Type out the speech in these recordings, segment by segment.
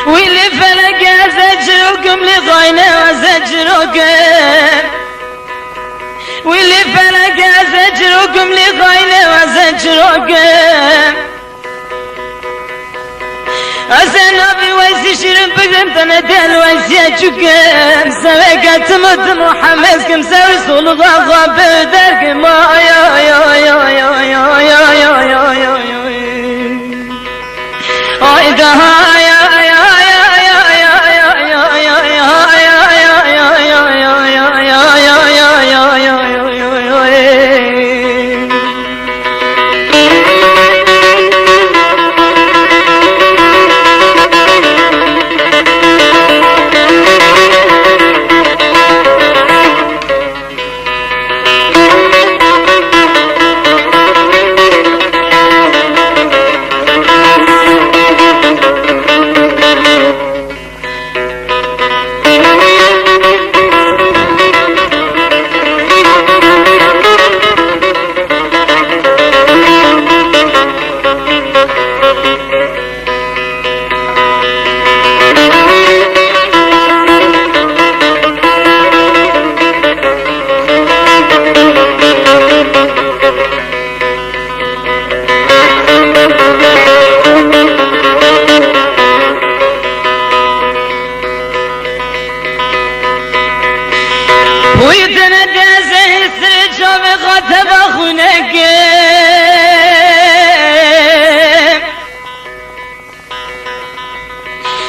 واللي فلق زجركم لغينا وزجركم واللي فلق زجركم لغينا وزجركم أسنابي ويسي شرم بقرم تندل ويسي أجوكم سويقات مدن وحمسكم سوي رسول الله بدركم يا يا يا يا يا يا يا يا يا ويتندى زي السرجة بغتب أخونك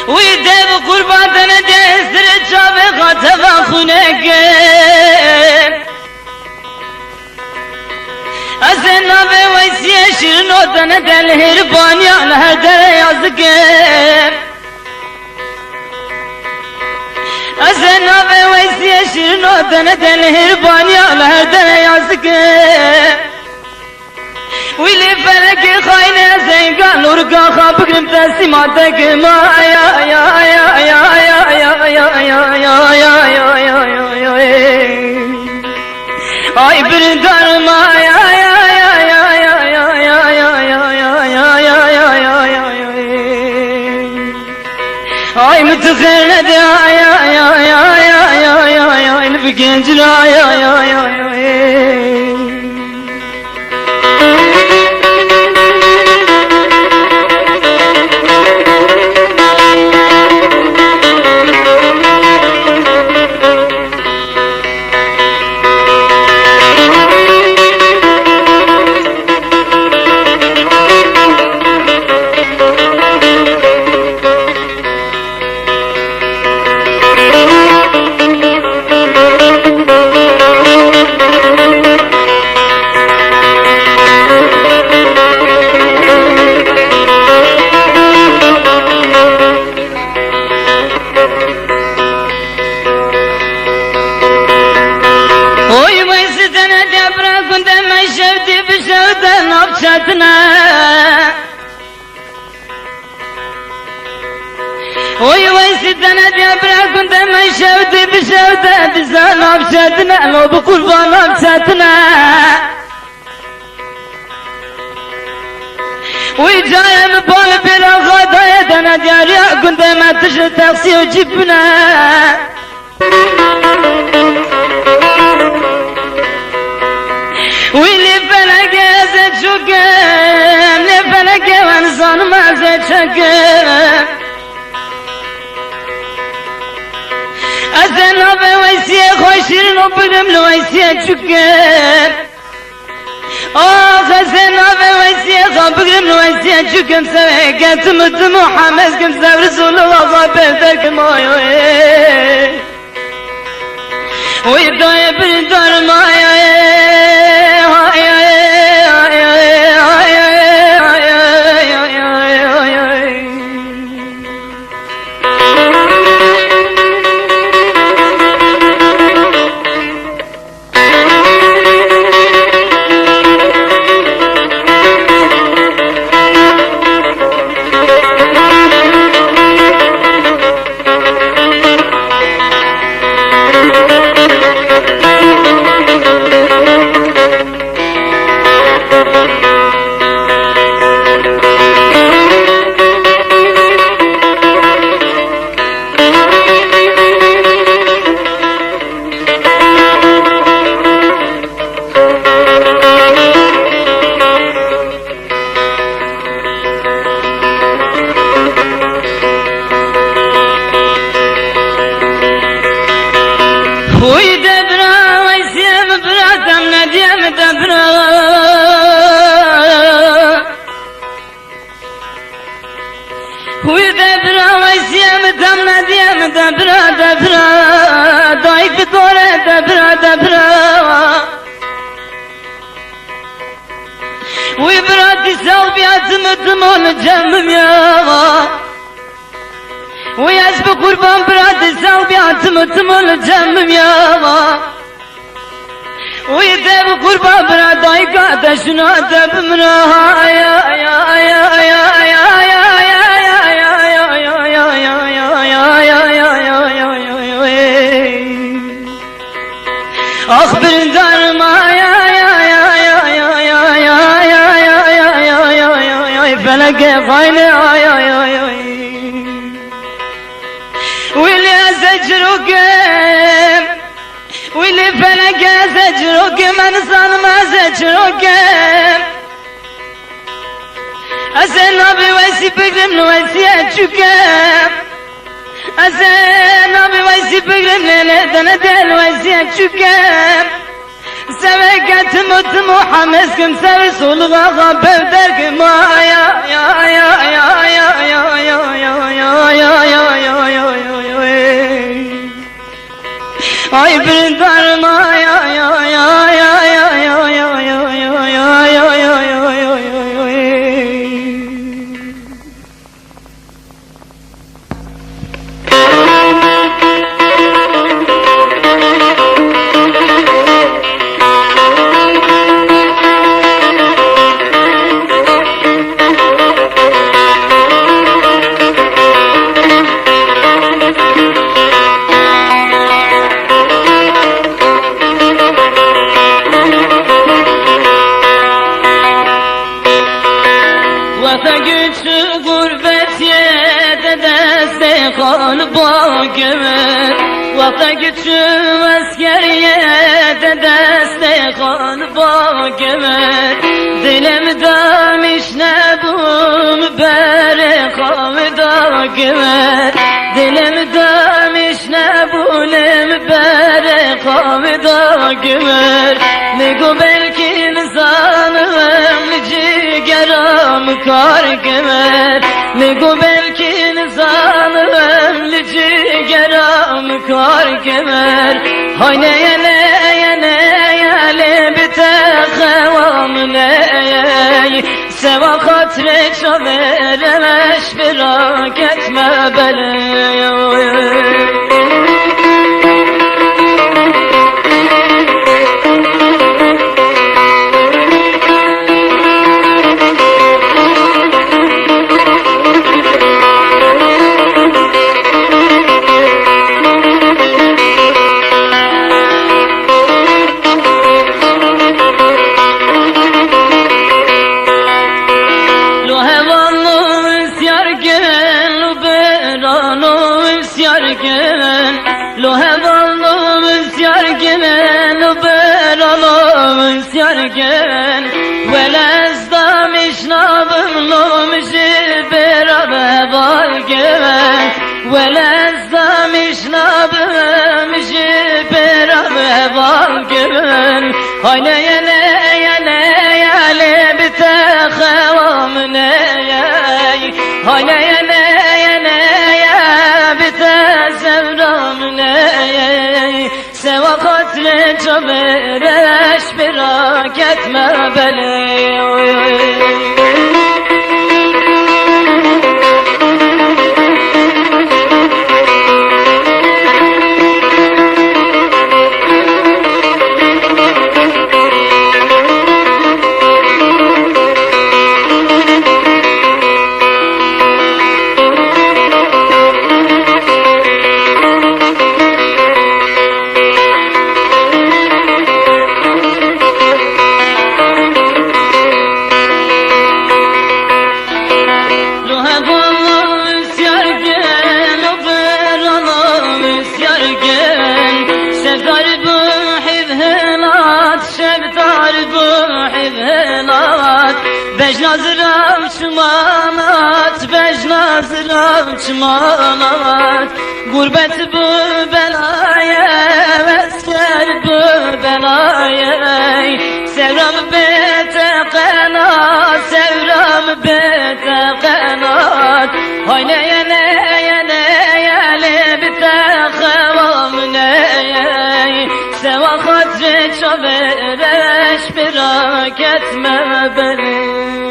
ويدب قربان تندى السرجة بغتب أخونك أسنا بويسي شرنو تندى الهرباني على هدر يازقين أسنا بويسي شرنو تندى الهرباني على هدر يازقين ويلي فلك خاينة زيقا نورقا خابق نمتاسي ماتك ما يا يا يا يا يا يا يا يا يا يا يا يا يا اي بردار ما يا يا يا يا يا يا يا يا يا يا يا يا يا يا اي متخلد يا يا يا يا يا يا يا يا البقنجلا يا يا يا يا وي ويسدنا جبرا كنت ما شوتي بشوتة بزانا بشتنا لو بقربانا بشتنا ويجاي مبال بلا غدا يدنا جاريا كنت ما تشل تاكسي وجبنا ويلي فلق زيت شقم لي فلق وانسان ما زيت شقم أزنا بويسي خوشيرن وبقم لويسي شقم أزنا بويسي بقم لويسي شقم سويقات مدم وحمس كم سب رسول الله بيتك مايوي ويداي بردار مايوي ندیم دبرا وی دبرا ویسیم دم ندیم دبرا دبرا دای بدوره دبرا دبرا وی برادی سال بیاتم تمول جمم یا وی از بقربان برادی سال بیاتم تمول جمم یا وی دب قربان برادی قادشنا دبم را یا یا یا یا یا أخبر درما يا يا يا يا يا يا يا يا يا يا يا يا يا يا فلك خاين يا يا يا يا واللي أزجرك واللي فلك أزجرك من صنم أزجرك أزنا بويسي بقرم ويسي أجوك أزنا بويسي بقرم ليلة دل ويسي أجوك سويك تموت محمسكم سوي صلغة غبر درك ما يا يا يا يا يا يا يا يا يا يا يا يا أي بردار ما يا يا يا يا يا يا يا يا يا يا يا وقت askeriye de destek ol bağımı dilim demiş ne bu mübarek avdağımı dilim demiş ne bu mübarek avdağımı Ligo belki insanım cigeram kargımı Ligo belki insanım cigeram kargımı Hayne yele yele yele biteğevam neye Seva hatre çaveremeş birak etme bele Lo hevalımız yargın, lo beralımız yargın Velezdamiş nabım lo mjibera hevalgın Velezdamiş nabım mjibera hevalgın Hayne yele yele yele biteğevam neye Hayne yele yele sevdam neye Seva hatre çavereş birak etme bele Bejnazıram çmanat, bejnazıram çmanat Gurbet bu belaya, esker bu belaya نيالي بتخوام نيالي سوا خاطري شبرش براكت ما بلي